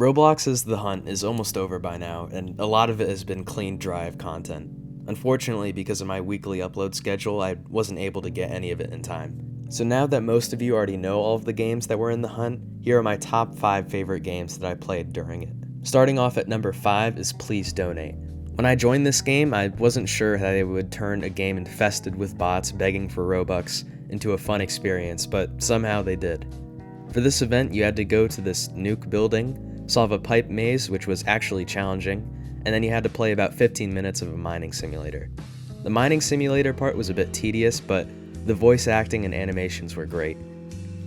Roblox's The Hunt is almost over by now, and a lot of it has been clean drive content. Unfortunately, because of my weekly upload schedule, I wasn't able to get any of it in time. So now that most of you already know all of the games that were in The Hunt, here are my top 5 favorite games that I played during it. Starting off at number 5 is Please Donate. When I joined this game, I wasn't sure that it would turn a game infested with bots begging for Robux into a fun experience, but somehow they did. For this event, you had to go to this nuke building, solve a pipe maze, which was actually challenging, and then you had to play about 15 minutes of a mining simulator. The mining simulator part was a bit tedious, but the voice acting and animations were great.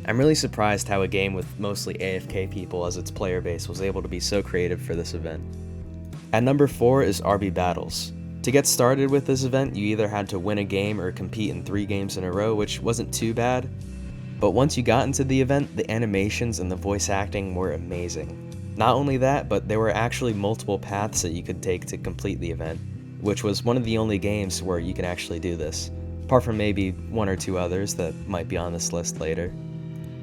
I'm really surprised how a game with mostly AFK people as its player base was able to be so creative for this event. At number 4 is RB Battles. To get started with this event, you either had to win a game or compete in 3 games in a row, which wasn't too bad, but once you got into the event, the animations and the voice acting were amazing. Not only that, but there were actually multiple paths that you could take to complete the event, which was one of the only games where you can actually do this, apart from maybe 1 or 2 others that might be on this list later.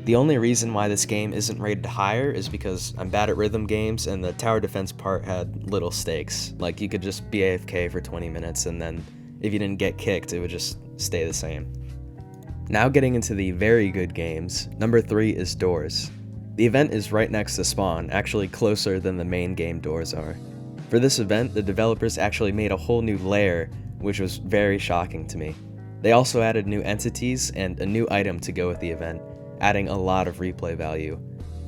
The only reason why this game isn't rated higher is because I'm bad at rhythm games and the tower defense part had little stakes. Like, you could just be AFK for 20 minutes and then if you didn't get kicked, it would just stay the same. Now getting into the very good games, number 3 is Doors. The event is right next to Spawn, actually closer than the main game doors are. For this event, the developers actually made a whole new layer, which was very shocking to me. They also added new entities and a new item to go with the event, adding a lot of replay value.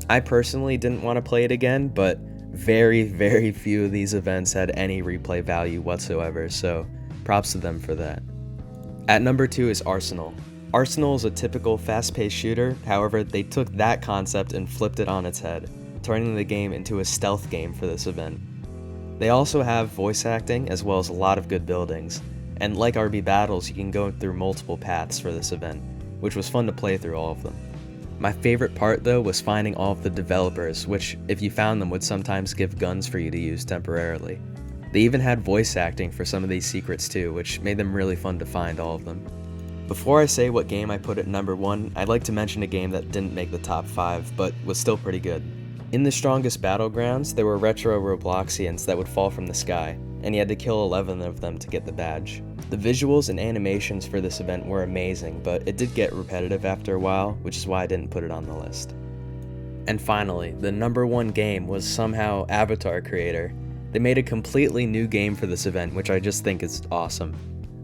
I personally didn't want to play it again, but very few of these events had any replay value whatsoever, so props to them for that. At number 2 is Arsenal. Arsenal is a typical fast-paced shooter, however they took that concept and flipped it on its head, turning the game into a stealth game for this event. They also have voice acting as well as a lot of good buildings, and like RB Battles, you can go through multiple paths for this event, which was fun to play through all of them. My favorite part though was finding all of the developers, which if you found them would sometimes give guns for you to use temporarily. They even had voice acting for some of these secrets too, which made them really fun to find all of them. Before I say what game I put at number 1, I'd like to mention a game that didn't make the top 5, but was still pretty good. In the Strongest Battlegrounds, there were retro Robloxians that would fall from the sky, and you had to kill 11 of them to get the badge. The visuals and animations for this event were amazing, but it did get repetitive after a while, which is why I didn't put it on the list. And finally, the number 1 game was somehow Avatar Creator. They made a completely new game for this event, which I just think is awesome.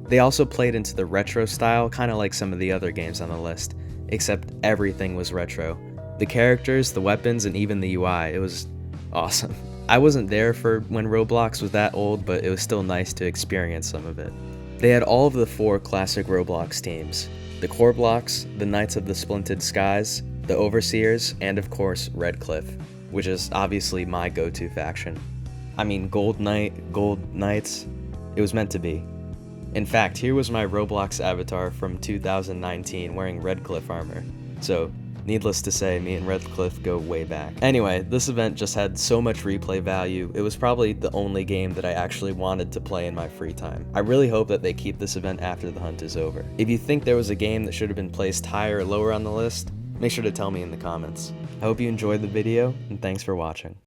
They also played into the retro style, kind of like some of the other games on the list, except everything was retro. The characters, the weapons, and even the UI, it was awesome. I wasn't there for when Roblox was that old, but it was still nice to experience some of it. They had all of the 4 classic Roblox teams: the Core Blocks, the Knights of the Splinted Skies, the Overseers, and of course Red Cliff, which is obviously my go-to faction. I mean, Gold Knight, Gold Knights, it was meant to be. In fact, here was my Roblox avatar from 2019 wearing Red Cliff armor. So, needless to say, me and Red Cliff go way back. Anyway, this event just had so much replay value. It was probably the only game that I actually wanted to play in my free time. I really hope that they keep this event after the hunt is over. If you think there was a game that should have been placed higher or lower on the list, make sure to tell me in the comments. I hope you enjoyed the video, and thanks for watching.